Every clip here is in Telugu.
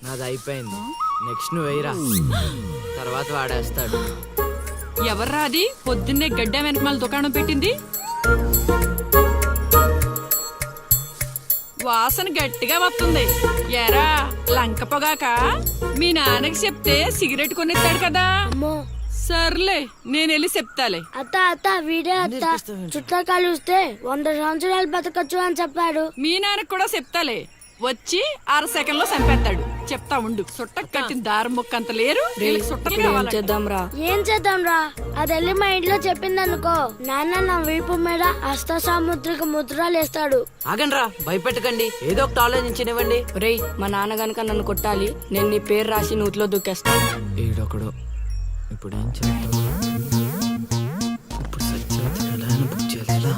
నాది అయిపోయింది. నెక్స్ట్ నువ్వు వేయరా, తర్వాత వాడేస్తాడు. ఎవర్రా అది పొద్దున్నే గడ్డ వెనకమాల దుకాణం పెట్టింది? వాసన గట్టిగా వస్తుంది. ఎరా లంక పొగాక? మీ నాన్నకి చెప్తే సిగరెట్ కొనిస్తాడు కదా. సర్లే నేను వెళ్ళి చెప్తాలే. అత్త వీడే అత్త చుట్టా కలిస్తే 100 సంవత్సరాలు బతకచ్చు అని చెప్పాడు. మీ నాన్నకి కూడా చెప్తాలే, వచ్చి 6 సెకండ్లో చంపేస్తాడు. చెప్తా ఉండు. సుట్ట కట్టిన దారం ముక్క అంత లేరు, సుట్టలు కావాలి. ఏం చేద్దాంరా? అది వెళ్ళి మా ఇంట్లో చెప్పింది అనుకో, నాన్న నా వీపు మీద హస్త సాముద్రిక ముద్రలు వేస్తాడు. ఆగండ్రా, భయపెట్టకండి, ఏదో ఒకటి ఆలోచించనివ్వండి. రేయ్, మా నాన్న గనక నన్ను కొట్టాలి, నేను నీ పేరు రాసి నూతిలో దూకేస్తాను. ఈడొకడు. ఇప్పుడు ఏం చేద్దాం? ఇప్పుడు సత్యవతి ఎలా బుక్ చేయాలి?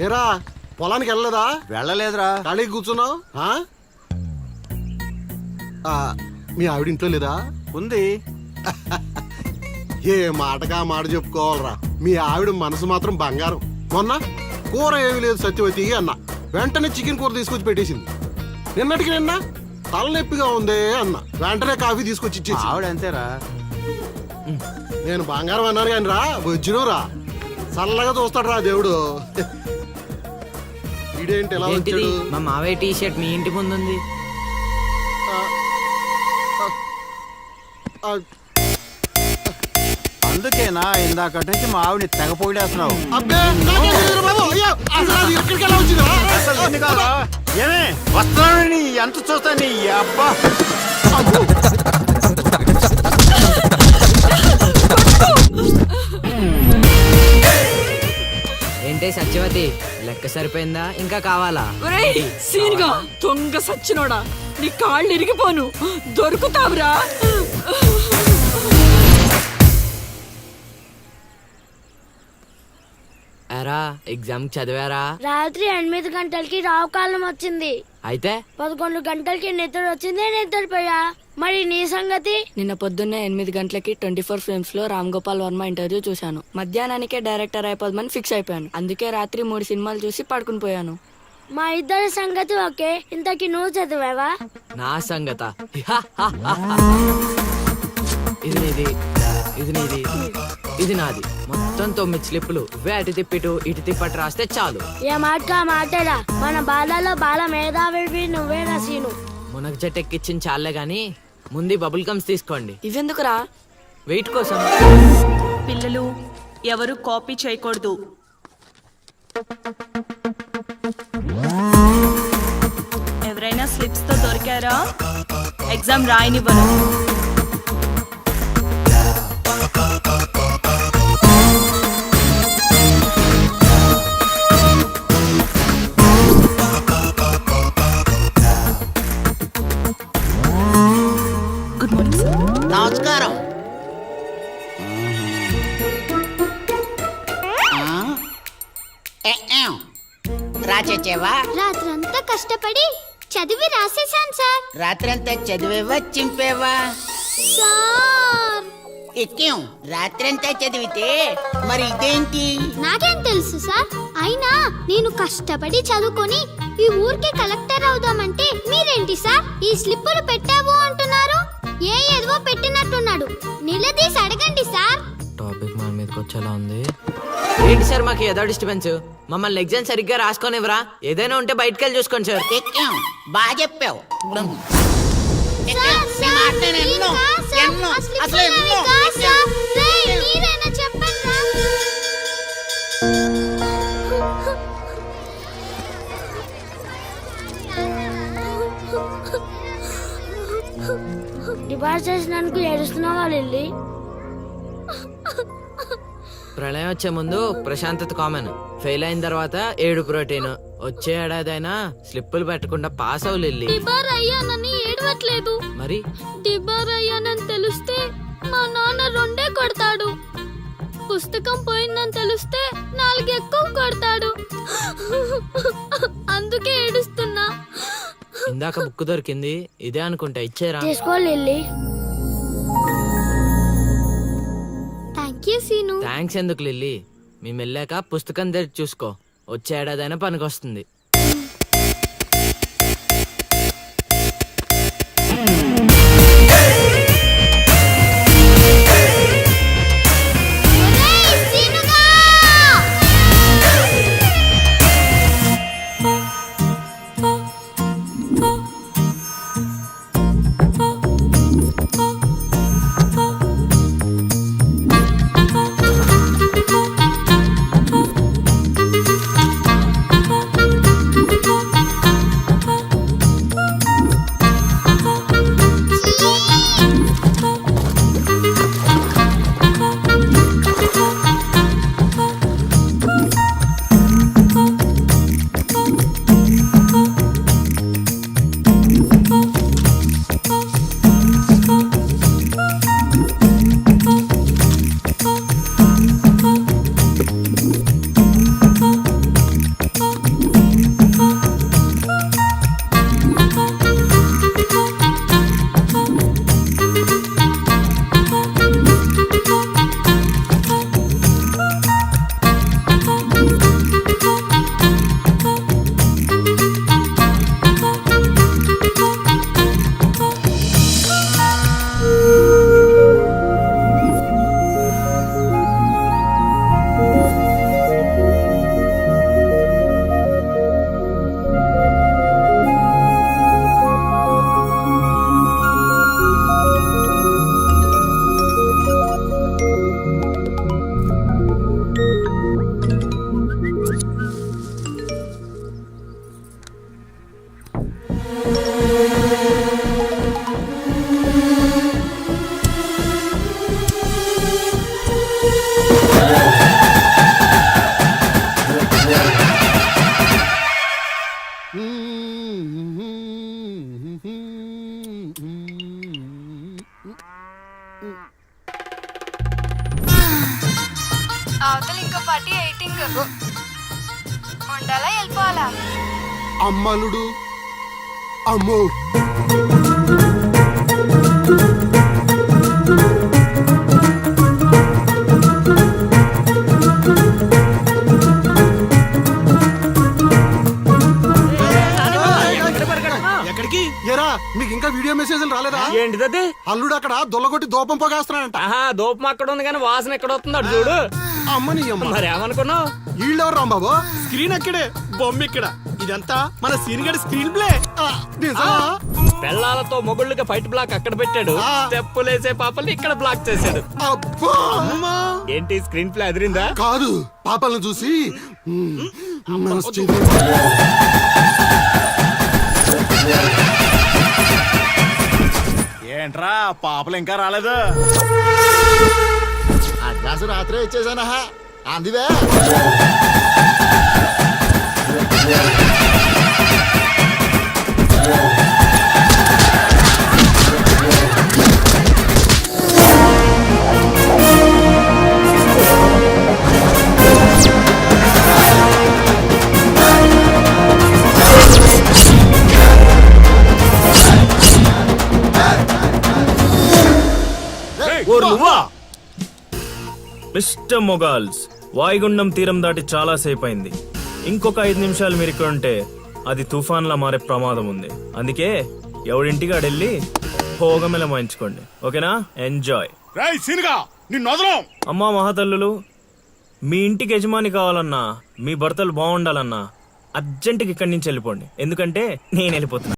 ఏరా పొలానికి వెళ్ళలేదా? వెళ్ళలేదురా. ఖాళీ కూర్చున్నావు? మీ ఆవిడ ఇంట్లో లేదా? ఉంది. ఏ మాటగా మాట చెప్పుకోవాలరా, మీ ఆవిడ మనసు మాత్రం బంగారం. మొన్న కూర ఏమి లేదు సత్యవతి అన్న, వెంటనే చికెన్ కూర తీసుకొచ్చి పెట్టేసింది. నిన్నటికి నిన్న తలనొప్పిగా ఉంది అన్న, వెంటనే కాఫీ తీసుకొచ్చి ఇచ్చేసి. ఆవిడ అంతేరా. నేను బంగారం అన్నాను కానీ రా వచ్చినరా, చల్లగా చూస్తాడు రా దేవుడు. ఇదేంటి ఎలా వచ్చాడు? మా మావయ్య టీ షర్ట్ మీ ఇంటి ముందు ఉంది. అందుకేనా ఇందాక నుంచి మా ఆవిడని తెగ పొగిడేస్తున్నావు? ఏమే వస్తున్నాను, ఎంత చూస్తా నీ అబ్బా. ఏంటే సత్యవతి, లెక్క సరిపోయిందా? ఇంకా కావాలా? సీన్గా దొంగ సచ్చినోడా, నీ కాళ్ళు ఇరిగిపోను, దొరుకుతావురా. ఎరా ఎగ్జామ్ చదివారా? రాత్రి 8 గంటలకి రావుకాలం వచ్చింది. అయితే 11 గంటలకి నిద్ర వచ్చింది, నిద్రపోయా. మరి నీ సంగతి? నిన్న పొద్దున్నే 8 గంటలకి 24 ఫ్రేమ్స్ లో రామ్ గోపాల్ వర్మ ఇంటర్వ్యూ చూశాను. మధ్యాహ్నానికే డైరెక్టర్ అయిపోదామని ఫిక్స్ అయిపోయాను. అందుకే రాత్రి 3 సినిమాలు చూసి పడుకుని పోయాను. మా ఇద్దరి సంగతి ఓకే. ఇంతకి నువ్వు చదివావా? నా సంగత ఇది నీది, ఇది నీది, ఇది నాది. మొత్తం 9 స్లిప్పులు. అటు తిప్పిటు ఇటు తిప్పటి రాస్తే చాలు. ఏ మాట మాటరా, మన బాలలో బాల మేధావి నువ్వే రసీను. మునగ చెట్టు ఎక్కిచ్చిన చాలే గాని ముందు బబుల్ గమ్స్ తీసుకోండి. ఇవెందుకురా? వెయిట్ కోసం. పిల్లలు ఎవరు కాపీ చేయకూడదు. ఎవరైనా స్లిప్స్ తో దొరికారా? ఎగ్జామ్ రాయనివ్వను. Good morning sir. నమస్కారం. రాచేవా? రాత్రంతా కష్టపడి చదివి రాసేసాను సార్. రాత్రంతా చదివేవా చింపేవా? సార్ ఎక్కేం రాత్రంతా చదివితే మరి ఇదేంటి? నాకేం తెలుసు సార్. అయినా నేను కష్టపడి చదువుకొని ఈ ఊరికి కలెక్టర్ అవుదామంటే మీరేంటి సార్ ఈ స్లిప్పులు పెట్టావు అంటున్నారు? ఏదో పెట్టినట్టున్నాడు. నిలదీసి అడగండి సార్. టాపిక్ మన మీదకి వచ్చేలా ఉంది. ఏంటి సార్ మాకు ఏదో డిస్టర్బెన్స్? మమ్మల్ని ఎగ్జామ్ సరిగ్గా రాసుకొనివ్వరా? ఏదైనా ఉంటే బయటకు వెళ్ళి చూసుకోండి సార్. ఎక్కేం బాగా చెప్పావు. పాస్ చేసినందుకు ఏడుస్తున్నావా లిల్లీ? ప్రళయం వచ్చే ముందు ప్రశాంతత కామన్, ఫెయిల్ అయిన తర్వాత ఏడు ప్రోటీన్. వచ్చే ఏడాదైనా స్లిప్పులు పెట్టకుండా పాస్ అవ్వు లిల్లీ. డిబార్ అయ్యానని ఏడవట్లేదు. మరి డిబార్ అయ్యానని తెలిస్తే మా నాన్న రెండే కొడతాడు. పుస్తకం పోయిందని తెలిస్తే 4 ఎక్కువ కొడతాడు. అందుకే ఏడుస్తున్నా. ఇందాక బుక్ దొరికింది, ఇదే అనుకుంటా, ఇచ్చేరా. తీసుకో Lilly. Thank you Seenu. Thanks ఎందుకు లిల్లీ, మేము వెళ్ళాక పుస్తకం తెరిచి చూసుకో, వచ్చే ఏడాదైనా పనికొస్తుంది. ఒరేయ్ సీనుగా! అవతల ఇంకో పార్టీ ఎయిటింగ్ ఉండాలా వెళ్ళిపోవాలా? అమ్మలుడు అమ్మో. ఎక్కడికి? ఏరా మీకు ఇంకా వీడియో మెసేజ్లు రాలేదా? ఏంటిదది? అల్లుడు అక్కడ దొల్లగొట్టి దూపం పొగేస్తున్నాడంట. ఆహా, దూపం అక్కడ ఉంది కానీ వాసన ఎక్కడ వస్తుంది అటు చూడు. అమ్మని అమ్మ. మరి ఏమనుకున్నావు? వీళ్ళెవరు రాంబాబు? స్క్రీన్ అక్కడే, బొమ్మ ఇక్కడ. ఇదంతా మన సీన్ గడి స్క్రీన్ ప్లే. నిజమా? పెళ్ళాలతో మొగుళ్ళుగా ఫైట్ బ్లాక్ అక్కడ పెట్టాడు, స్టెప్పులేసే పాపల్ని ఇక్కడ బ్లాక్ చేశాడు. అబ్బా. ఏంటి స్క్రీన్ ప్లే అదిరిందా? కాదు, పాపలను చూసి మనసు చెంది. ఏంట్రా పాపలు ఇంకా రాలేదు? అడ్వాన్స్ రాత్రే ఇచ్చేసానా అందివే. మిస్టర్ మొగాల్స్, వాయుగుండం తీరం దాటి చాలా సేపు అయింది. ఇంకొక 5 నిమిషాలు మీరు ఇక్కడ ఉంటే అది తుఫాన్లా మారే ప్రమాదం ఉంది. అందుకే ఎవడింటికి ఆడెళ్ళి భోగమెల మాయించుకోండి, ఓకేనా? ఎంజాయ్. అమ్మా మహాతల్లులు, మీ ఇంటికి యజమాని కావాలన్నా, మీ భర్తలు బాగుండాలన్నా అర్జెంటుకి ఇక్కడి నుంచి వెళ్ళిపోండి, ఎందుకంటే నేను వెళ్ళిపోతున్నా.